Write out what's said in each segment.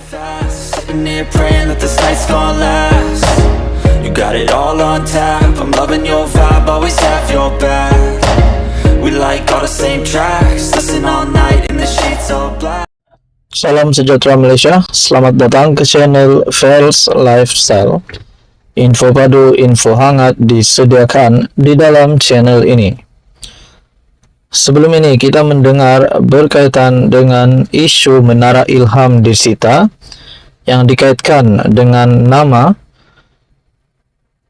fast, sitting here praying that this night's gonna last. You got it all on tap, I'm loving your vibe, always have your back. We like all the same tracks, listen all night in the sheets all black. Salam sejahtera Malaysia, selamat datang ke channel Fels Lifestyle. Info padu, info hangat disediakan di dalam channel ini. Sebelum ini kita mendengar berkaitan dengan isu Menara Ilham disita yang dikaitkan dengan nama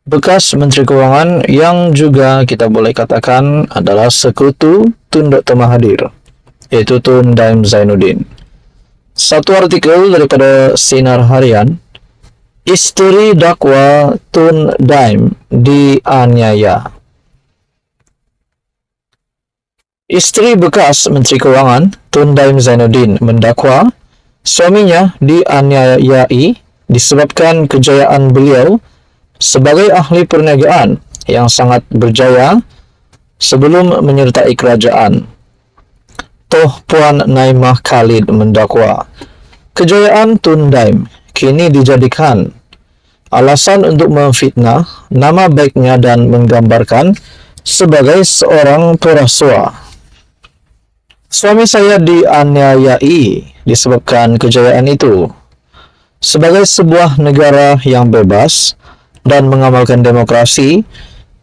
bekas Menteri Keuangan yang juga kita boleh katakan adalah sekutu Tun Dr. Mahathir, yaitu Tun Daim Zainuddin. Satu artikel daripada Sinar Harian, isteri dakwa Tun Daim dianiaya. Isteri bekas Menteri Keuangan Tun Daim Zainuddin mendakwa suaminya dianiayai disebabkan kejayaan beliau sebagai ahli perniagaan yang sangat berjaya sebelum menyertai kerajaan. Toh Puan Naimah Khalid mendakwa kejayaan Tun Daim kini dijadikan alasan untuk memfitnah nama baiknya dan menggambarkan sebagai seorang perasua. Suami saya dianiayai disebabkan kejayaan itu. Sebagai sebuah negara yang bebas dan mengamalkan demokrasi,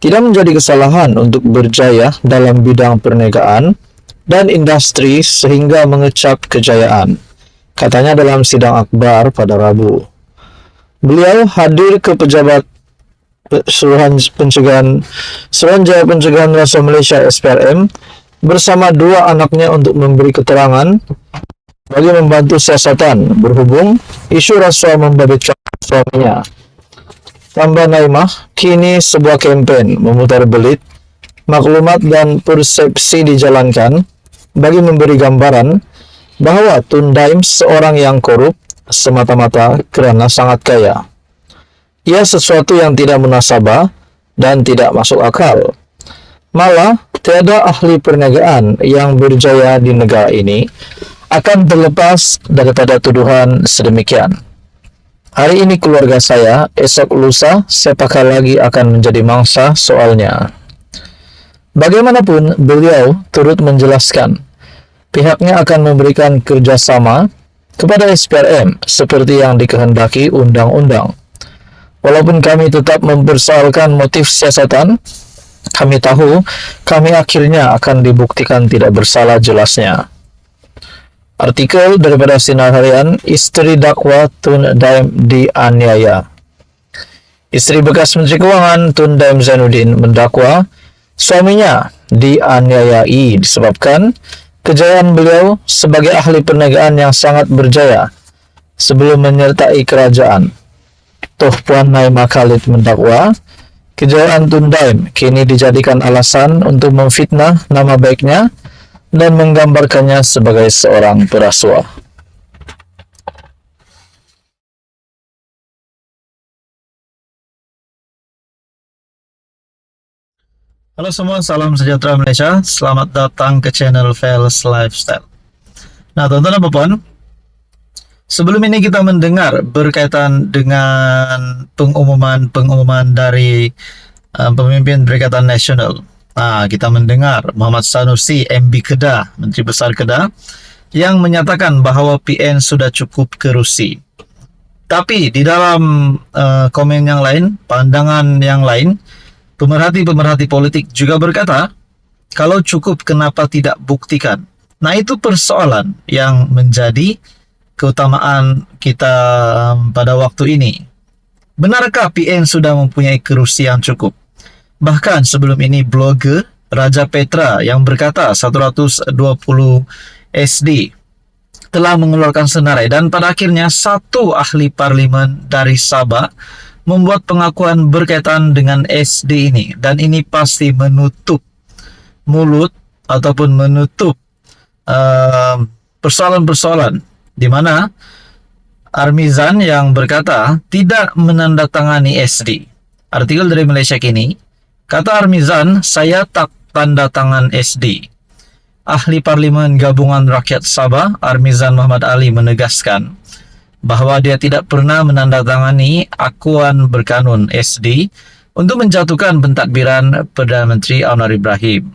tidak menjadi kesalahan untuk berjaya dalam bidang perniagaan dan industri sehingga mengecap kejayaan, katanya dalam sidang akbar pada Rabu. Beliau hadir ke pejabat Suruhanjaya Pencegahan Rasuah Malaysia SPRM bersama dua anaknya untuk memberi keterangan bagi membantu siasatan berhubung isu rasuah membabitkan suaminya. Tambah Naimah, kini sebuah kempen memutar belit maklumat dan persepsi dijalankan bagi memberi gambaran bahwa Tun Daim seorang yang korup semata-mata kerana sangat kaya. Ia sesuatu yang tidak munasabah dan tidak masuk akal. Malah, tiada ahli perniagaan yang berjaya di negara ini akan terlepas daripada tuduhan sedemikian. Hari ini keluarga saya, esok lusa siapakah lagi akan menjadi mangsa soalnya. Bagaimanapun, beliau turut menjelaskan pihaknya akan memberikan kerjasama kepada SPRM seperti yang dikehendaki undang-undang. Walaupun kami tetap mempersoalkan motif siasatan, kami tahu kami akhirnya akan dibuktikan tidak bersalah, jelasnya. Artikel daripada Sinar Harian, isteri dakwa Tun Daim dianiaya. Isteri bekas Menteri Keuangan Tun Daim Zainuddin mendakwa suaminya dianiayai disebabkan kejayaan beliau sebagai ahli perniagaan yang sangat berjaya sebelum menyertai kerajaan. Toh Puan Naimah Khalid mendakwa kejayaan Tun Daim kini dijadikan alasan untuk memfitnah nama baiknya dan menggambarkannya sebagai seorang perasua. Halo semua, salam sejahtera Malaysia. Selamat datang ke channel Fels Lifestyle. Nah, tuan-tuan dan puan, sebelum ini kita mendengar berkaitan dengan pengumuman dari pemimpin Perikatan Nasional. Nah, kita mendengar Muhammad Sanusi, MB Kedah, Menteri Besar Kedah, yang menyatakan bahawa PN sudah cukup kerusi. Tapi di dalam komen yang lain, pandangan yang lain, pemerhati-pemerhati politik juga berkata, kalau cukup kenapa tidak buktikan? Nah, itu persoalan yang menjadi keutamaan kita pada waktu ini. Benarkah PN sudah mempunyai kerusi yang cukup? Bahkan sebelum ini blogger Raja Petra yang berkata 120 SD telah mengeluarkan senarai dan pada akhirnya satu ahli parlimen dari Sabah membuat pengakuan berkaitan dengan SD ini, dan ini pasti menutup mulut ataupun menutup persoalan-persoalan di mana Armizan yang berkata tidak menandatangani SD. Artikel dari Malaysia Kini, kata Armizan, saya tak tanda tangan SD. Ahli Parlimen Gabungan Rakyat Sabah, Armizan Muhammad Ali menegaskan bahwa dia tidak pernah menandatangani akuan berkanun SD untuk menjatuhkan pentadbiran Perdana Menteri Anwar Ibrahim.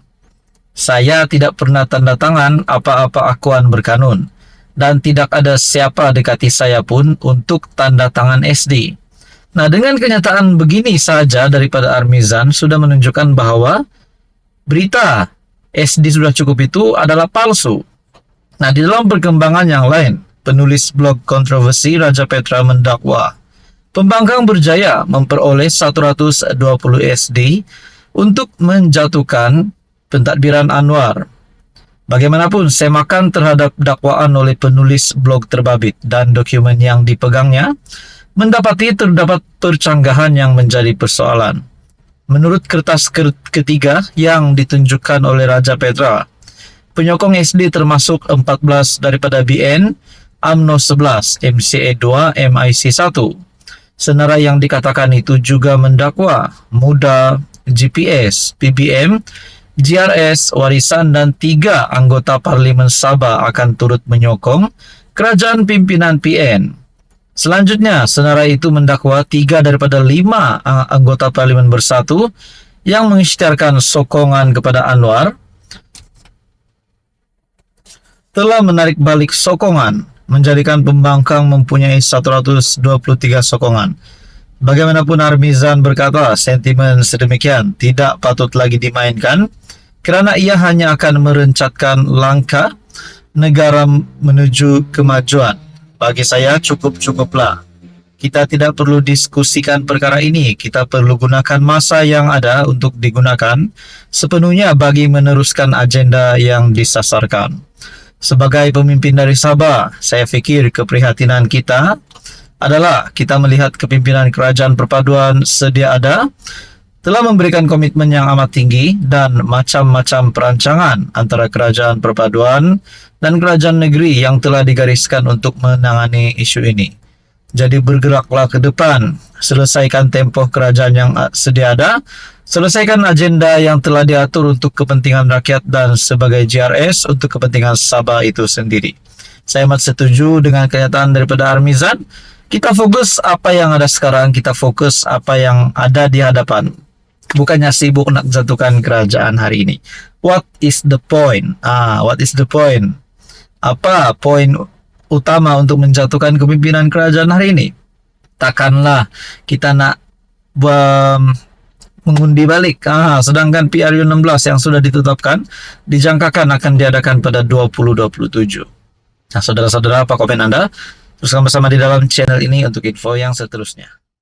Saya tidak pernah tanda tangan apa-apa akuan berkanun dan tidak ada siapa dekati saya pun untuk tanda tangan SD. Nah, dengan kenyataan begini saja daripada Armizan sudah menunjukkan bahwa berita SD sudah cukup itu adalah palsu. Nah, di dalam perkembangan yang lain, penulis blog kontroversi Raja Petra mendakwa pembangkang berjaya memperoleh 120 SD untuk menjatuhkan pentadbiran Anwar. Bagaimanapun, semakan terhadap dakwaan oleh penulis blog terbabit dan dokumen yang dipegangnya mendapati terdapat percanggahan yang menjadi persoalan. Menurut kertas ketiga yang ditunjukkan oleh Raja Petra, penyokong SD termasuk 14 daripada BN, UMNO 11, MCA 2, MIC 1. Senara yang dikatakan itu juga mendakwa Muda, GPS, PBM, GRS, Warisan dan 3 anggota Parlimen Sabah akan turut menyokong kerajaan pimpinan PN. Selanjutnya, senara itu mendakwa 3 daripada 5 anggota Parlimen Bersatu yang mengisytiharkan sokongan kepada Anwar telah menarik balik sokongan, menjadikan pembangkang mempunyai 123 sokongan. Bagaimanapun Armizan berkata, sentimen sedemikian tidak patut lagi dimainkan kerana ia hanya akan merencatkan langkah negara menuju kemajuan. Bagi saya cukup-cukuplah. Kita tidak perlu diskusikan perkara ini. Kita perlu gunakan masa yang ada untuk digunakan sepenuhnya bagi meneruskan agenda yang disasarkan. Sebagai pemimpin dari Sabah, saya fikir keprihatinan kita adalah kita melihat kepimpinan kerajaan perpaduan sedia ada telah memberikan komitmen yang amat tinggi dan macam-macam perancangan antara kerajaan perpaduan dan kerajaan negeri yang telah digariskan untuk menangani isu ini. Jadi bergeraklah ke depan, selesaikan tempoh kerajaan yang sedia ada, selesaikan agenda yang telah diatur untuk kepentingan rakyat dan sebagai GRS untuk kepentingan Sabah itu sendiri. Saya amat setuju dengan kenyataan daripada Armizan. Kita fokus apa yang ada sekarang, kita fokus apa yang ada di hadapan. Bukannya sibuk nak jatuhkan kerajaan hari ini. What is the point? What is the point? Apa poin utama untuk menjatuhkan kepimpinan kerajaan hari ini? Takkanlah kita nak mengundi balik. Sedangkan PRU 16 yang sudah ditetapkan dijangkakan akan diadakan pada 2027. Nah, saudara-saudara, apa komen Anda? Teruskan bersama di dalam channel ini untuk info yang seterusnya.